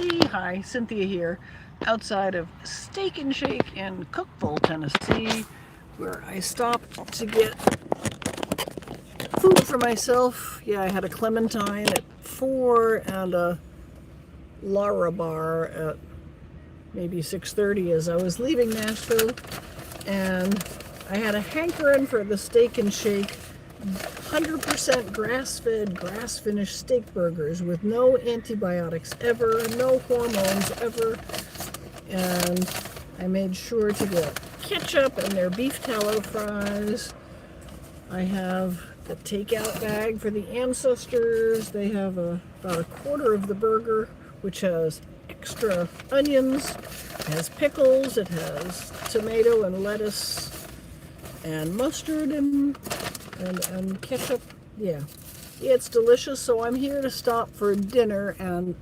Tennessee. Hi, Cynthia here, outside of Steak and Shake in Cookeville, Tennessee, where I stopped to get food for myself. Yeah, I had a Clementine at 4 and a Lara bar at maybe 6:30 as I was leaving Nashville, and I had a hankering for the Steak and Shake 100% grass-fed, grass-finished steak burgers with no antibiotics ever, no hormones ever, and I made sure to get ketchup and their beef tallow fries. I have the takeout bag for the ancestors. They have about a quarter of the burger, which has extra onions, it has pickles, it has tomato and lettuce and mustard and ketchup. Yeah, it's delicious. So I'm here to stop for dinner. And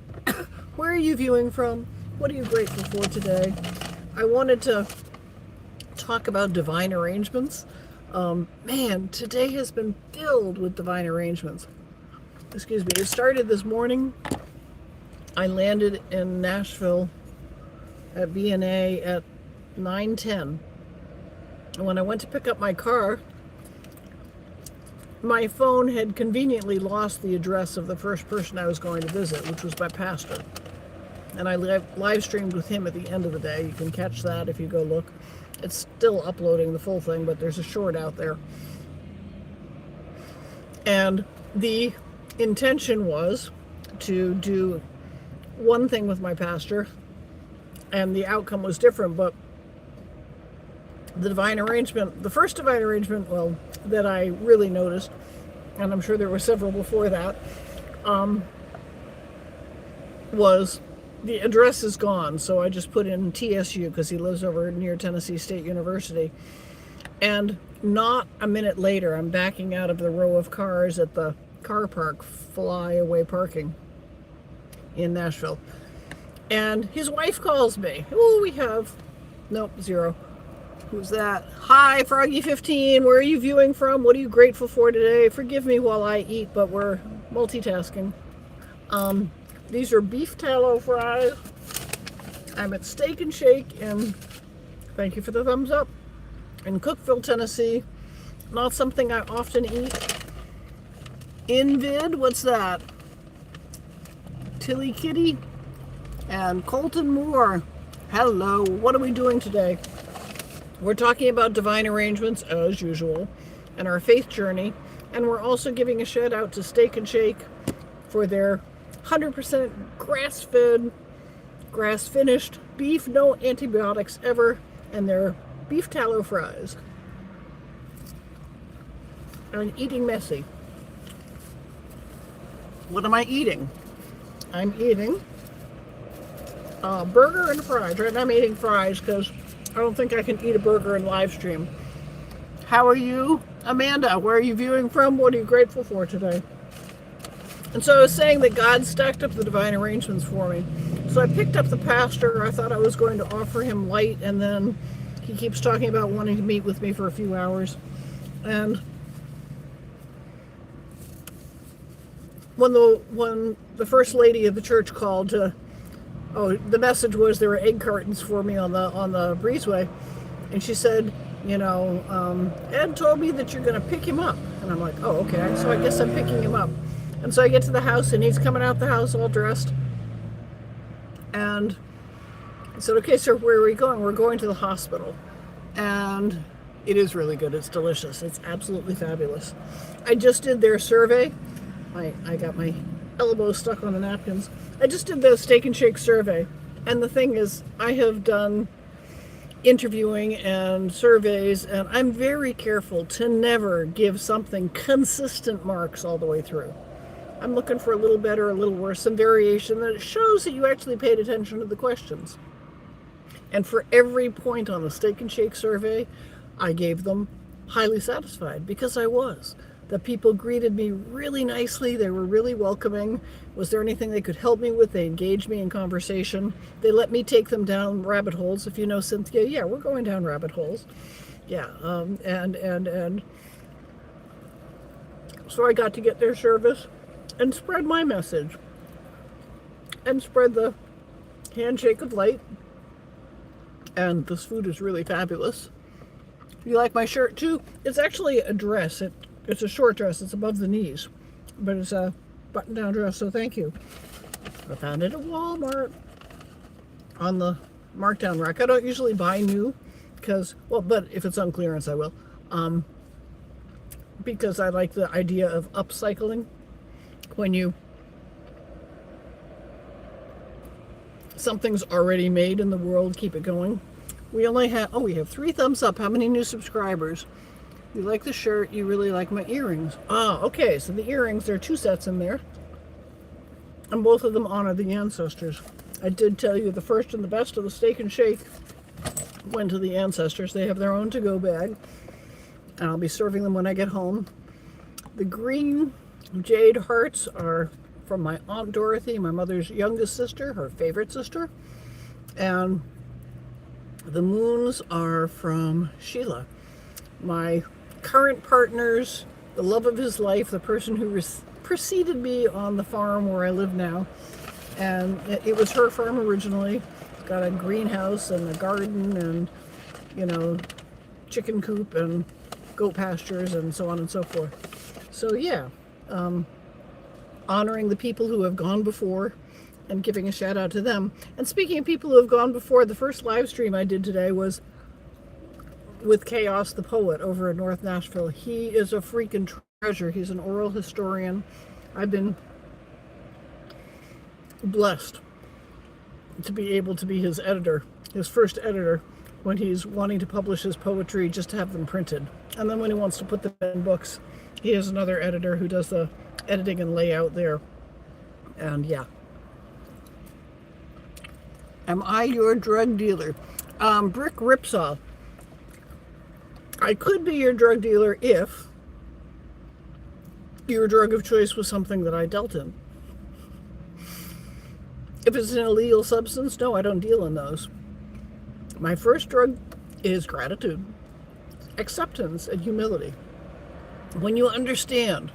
where are you viewing from? What are you grateful for today? I wanted to talk about divine arrangements. Man, today has been filled with divine arrangements. Excuse me. It started this morning. I landed in Nashville at B&A at 9:10. And when I went to pick up my car, my phone had conveniently lost the address of the first person I was going to visit, which was my pastor. And I live streamed with him at the end of the day. You can catch that if you go look. It's still uploading the full thing, but there's a short out there. And the intention was to do one thing with my pastor, and the outcome was different, but the divine arrangement, the first divine arrangement, well, that I really noticed, and I'm sure there were several before that, was the address is gone. So I just put in TSU because he lives over near Tennessee State University. And not a minute later, I'm backing out of the row of cars at the car park, flyaway parking in Nashville. And his wife calls me. Oh, we have, nope, 0. Who's that? Hi, Froggy15. Where are you viewing from? What are you grateful for today? Forgive me while I eat, but we're multitasking. These are beef tallow fries. I'm at Steak and Shake, and thank you for the thumbs up, in Cookeville, Tennessee. Not something I often eat. Invid, what's that? Tilly Kitty and Colton Moore. Hello, what are we doing today? We're talking about divine arrangements, as usual, and our faith journey. And we're also giving a shout out to Steak and Shake for their 100% grass-fed, grass-finished beef, no antibiotics ever, and their beef tallow fries. I'm eating messy. What am I eating? I'm eating a burger and fries. Right now I'm eating fries because I don't think I can eat a burger and live stream. How are you, Amanda? Where are you viewing from? What are you grateful for today? And so I was saying that God stacked up the divine arrangements for me. So I picked up the pastor. I thought I was going to offer him light, and then he keeps talking about wanting to meet with me for a few hours. And when the first lady of the church called to, the message was there were egg cartons for me on the breezeway, and she said, Ed told me that you're going to pick him up. And I'm like, oh, okay. So I guess I'm picking him up. And so I get to the house, and he's coming out the house all dressed. And I said, okay, sir, where are we going? We're going to the hospital. And it is really good. It's delicious. It's absolutely fabulous. I just did their survey. I got my elbow stuck on the napkins. I just did the Steak and Shake survey. And the thing is, I have done interviewing and surveys, and I'm very careful to never give something consistent marks all the way through. I'm looking for a little better, a little worse, some variation that shows that you actually paid attention to the questions. And for every point on the Steak and Shake survey, I gave them highly satisfied, because I was. The people greeted me really nicely. They were really welcoming. Was there anything they could help me with? They engaged me in conversation. They let me take them down rabbit holes. If you know Cynthia, yeah, we're going down rabbit holes. Yeah, and so I got to get their service and spread my message and spread the Handshake of light. And this food is really fabulous. You like my shirt too? It's actually a dress. It's a short dress. It's above the knees. But it's a button-down dress, so thank you. I found it at Walmart on the markdown rack. I don't usually buy new because, well, but if it's on clearance, I will. Because I like the idea of upcycling. When something's already made in the world, keep it going. We have 3 thumbs up. How many new subscribers? You like the shirt, you really like my earrings. Ah, okay, so the earrings, there are 2 sets in there. And both of them honor the ancestors. I did tell you the first and the best of the steak and shake went to the ancestors. They have their own to-go bag. And I'll be serving them when I get home. The green jade hearts are from my Aunt Dorothy, my mother's youngest sister, her favorite sister. And the moons are from Sheila, my current partner's, the love of his life, the person who preceded me on the farm where I live now. And it was her farm originally. It's got a greenhouse and a garden and, you know, chicken coop and goat pastures and so on and so forth. So yeah, honoring the people who have gone before and giving a shout out to them. And speaking of people who have gone before, the first live stream I did today was with Chaos the Poet over in North Nashville. He is a freaking treasure. He's an oral historian. I've been blessed to be able to be his editor, his first editor, when he's wanting to publish his poetry, just to have them printed. And then when he wants to put them in books, he has another editor who does the editing and layout there. And yeah. Am I your drug dealer? Brick Ripsaw. I could be your drug dealer if your drug of choice was something that I dealt in. If it's an illegal substance, no, I don't deal in those. My first drug is gratitude, acceptance, and humility. When you understand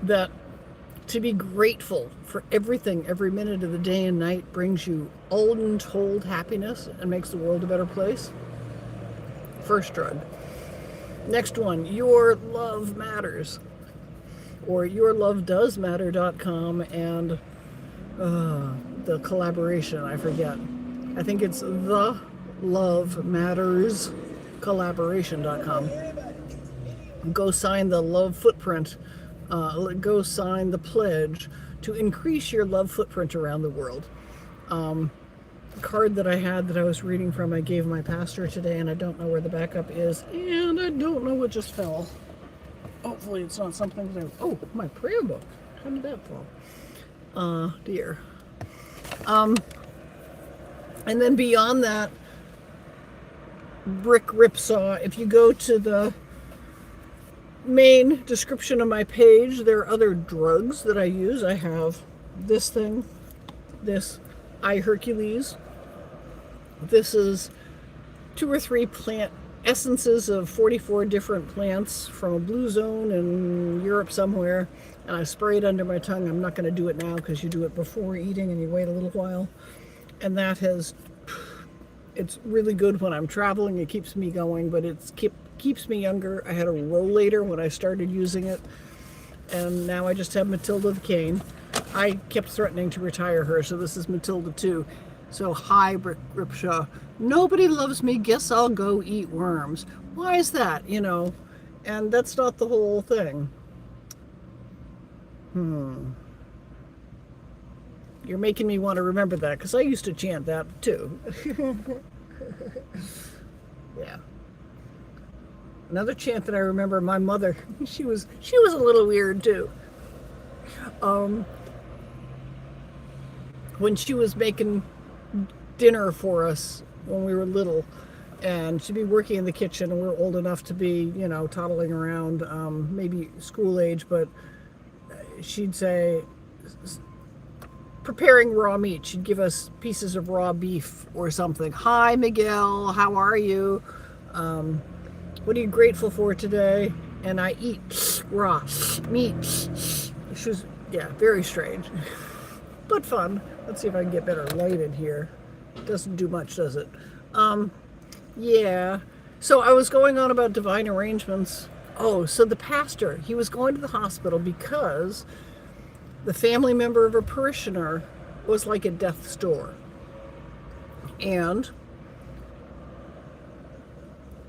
that to be grateful for everything, every minute of the day and night brings you untold happiness and makes the world a better place. First drug. Next one, Your Love Matters, or yourlovedoesmatter.com, and the collaboration, I forget. I think it's the Love Matters collaboration.com. Go sign the love footprint. Go sign the pledge to increase your love footprint around the world. The card that I had that I was reading from, I gave my pastor today, and I don't know where the backup is, and I don't know what just fell. Hopefully it's not something that oh, my prayer book. How did that fall? Dear. And then beyond that, Brick Ripsaw, if you go to the main description of my page, there are other drugs that I use. I have this thing, this I Hercules. This is 2 or 3 plant essences of 44 different plants from a blue zone in Europe somewhere, and I spray it under my tongue. I'm not going to do it now because you do it before eating and you wait a little while, and that has, it's really good when I'm traveling. It keeps me going, but it keeps me younger. I had a rollator when I started using it, and now I just have Matilda the cane. I kept threatening to retire her, so this is Matilda too. So hi, Brick Ripsaw. Nobody loves me, guess I'll go eat worms. Why is that, you know? And that's not the whole thing. You're making me want to remember that, because I used to chant that too. Yeah. Another chant that I remember, my mother, she was a little weird too. When she was making dinner for us when we were little, and she'd be working in the kitchen, and we were old enough to be, you know, toddling around, maybe school age, but she'd say, preparing raw meat, she'd give us pieces of raw beef or something. Hi, Miguel, how are you? What are you grateful for today? And I eat raw meat. She was, yeah, very strange. but fun. Let's see if I can get better light in here. Doesn't do much, does it? Yeah. So I was going on about divine arrangements. Oh, so the pastor, he was going to the hospital because the family member of a parishioner was like at death's door. And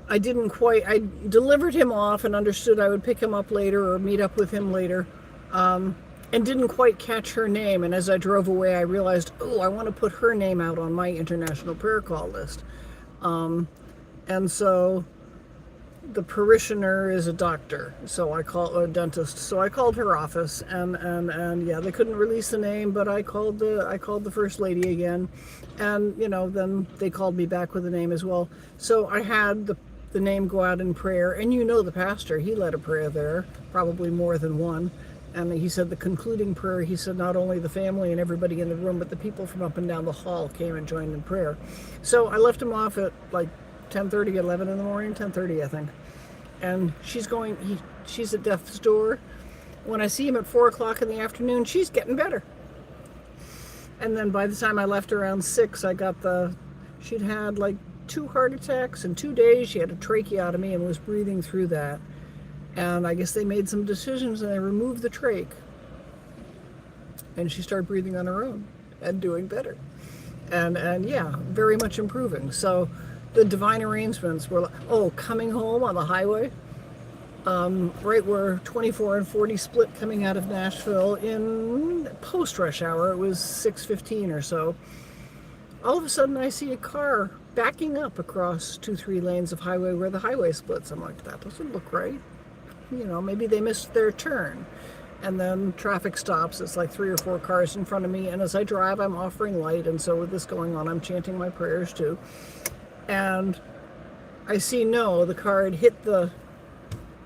I delivered him off and understood I would pick him up later or meet up with him later, and didn't quite catch her name. And as I drove away, I realized, oh, I want to put her name out on my international prayer call list. And so the parishioner is a doctor, so I called a dentist. So I called her office, and yeah, they couldn't release the name, but I called the first lady again, and then they called me back with the name as well. So I had the name go out in prayer, and the pastor, he led a prayer there, probably more than one. And he said the concluding prayer, he said not only the family and everybody in the room, but the people from up and down the hall came and joined in prayer. So I left him off at like 10:30, 11 in the morning, 10:30 I think. And she's at death's door. When I see him at 4 o'clock in the afternoon, she's getting better. And then by the time I left around 6, she'd had like 2 heart attacks in 2 days. She had a tracheotomy and was breathing through that. And I guess they made some decisions and they removed the trach. And she started breathing on her own and doing better. And yeah, very much improving. So the divine arrangements were, coming home on the highway, right where 24 and 40 split coming out of Nashville in post-rush hour. It was 6:15 or so. All of a sudden I see a car backing up across 2-3 lanes of highway where the highway splits. I'm like, that doesn't look right. Maybe they missed their turn. And then traffic stops. It's like 3 or 4 cars in front of me. And as I drive, I'm offering light. And so with this going on, I'm chanting my prayers too. And I see the car had hit the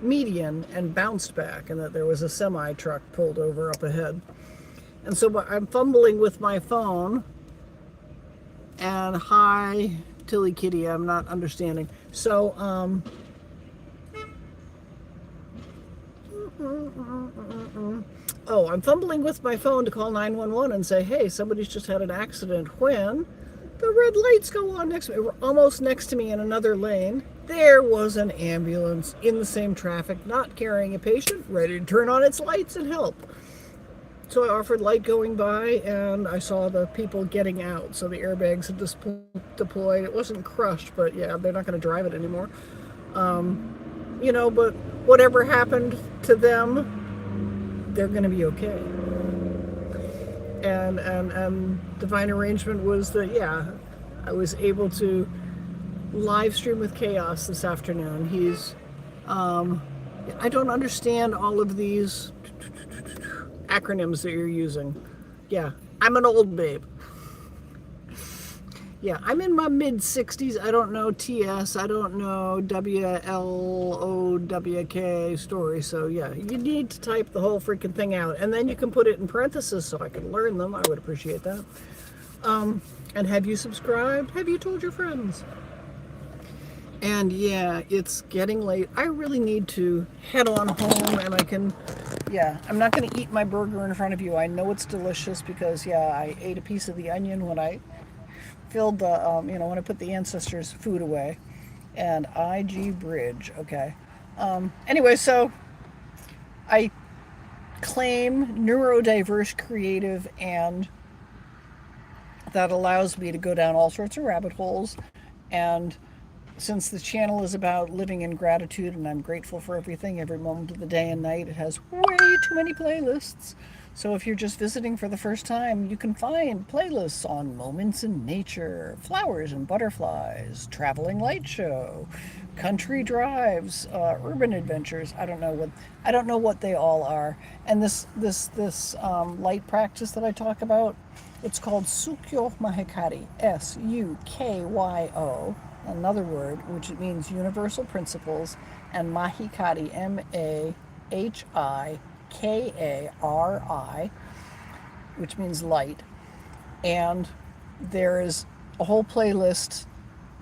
median and bounced back, and that there was a semi truck pulled over up ahead. And so I'm fumbling with my phone. And hi, Tilly Kitty, I'm not understanding. So, I'm fumbling with my phone to call 911 and say, hey, somebody's just had an accident, when the red lights go on next to me. We're almost next to me in another lane. There was an ambulance in the same traffic, not carrying a patient, ready to turn on its lights and help. So I offered light going by, and I saw the people getting out. So the airbags had deployed. It wasn't crushed, but yeah, they're not going to drive it anymore. But whatever happened to them, they're going to be okay. And divine arrangement was that, I was able to live stream with Chaos this afternoon. He's, I don't understand all of these acronyms that you're using. Yeah, I'm an old babe. Yeah, I'm in my mid-60s. I don't know TS. I don't know WLOWK story. So, yeah, you need to type the whole freaking thing out. And then you can put it in parentheses so I can learn them. I would appreciate that. And have you subscribed? Have you told your friends? And, yeah, it's getting late. I really need to head on home, and I'm not going to eat my burger in front of you. I know it's delicious because, I ate a piece of the onion when I filled the, when I put the ancestors' food away. And IG Bridge, okay. Anyway, so I claim neurodiverse creative, and that allows me to go down all sorts of rabbit holes. And since the channel is about living in gratitude, and I'm grateful for everything, every moment of the day and night, it has way too many playlists. So if you're just visiting for the first time, you can find playlists on moments in nature, flowers and butterflies, traveling light show, country drives, urban adventures. I don't know what they all are. And this light practice that I talk about, it's called Sukyo Mahikari, Sukyo, another word, which means universal principles, and Mahikari, Mahikari, which means light. And there is a whole playlist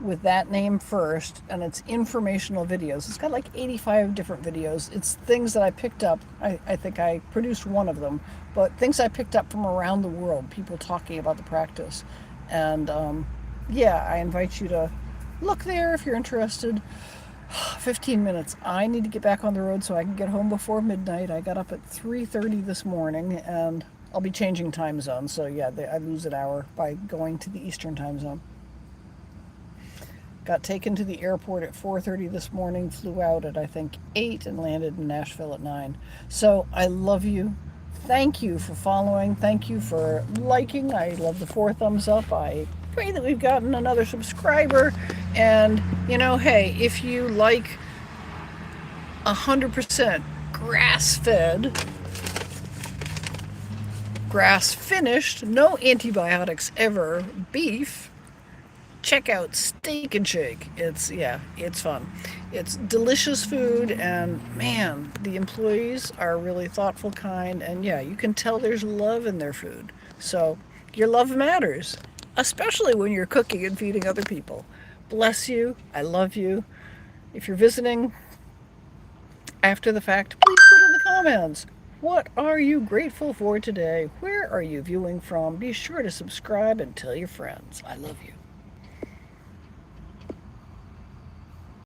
with that name first, and it's informational videos. It's got like 85 different videos. It's things that I picked up. I think I produced one of them, but things I picked up from around the world, people talking about the practice. And yeah, I invite you to look there if you're interested. 15 minutes. I need to get back on the road so I can get home before midnight. I got up at 3:30 this morning, and I'll be changing time zones. So yeah, I lose an hour by going to the Eastern time zone. Got taken to the airport at 4:30 this morning, flew out at I think 8 and landed in Nashville at 9. So I love you. Thank you for following. Thank you for liking. I love the 4 thumbs up. I pray that we've gotten another subscriber. And, you know, hey, if you like 100% grass-fed, grass-finished, no antibiotics ever beef, check out Steak and Shake. It's fun. It's delicious food, and man, the employees are really thoughtful, kind, and yeah, you can tell there's love in their food. So your love matters, especially when you're cooking and feeding other people. Bless you. I love you. If you're visiting after the fact, please put in the comments. What are you grateful for today? Where are you viewing from? Be sure to subscribe and tell your friends. I love you.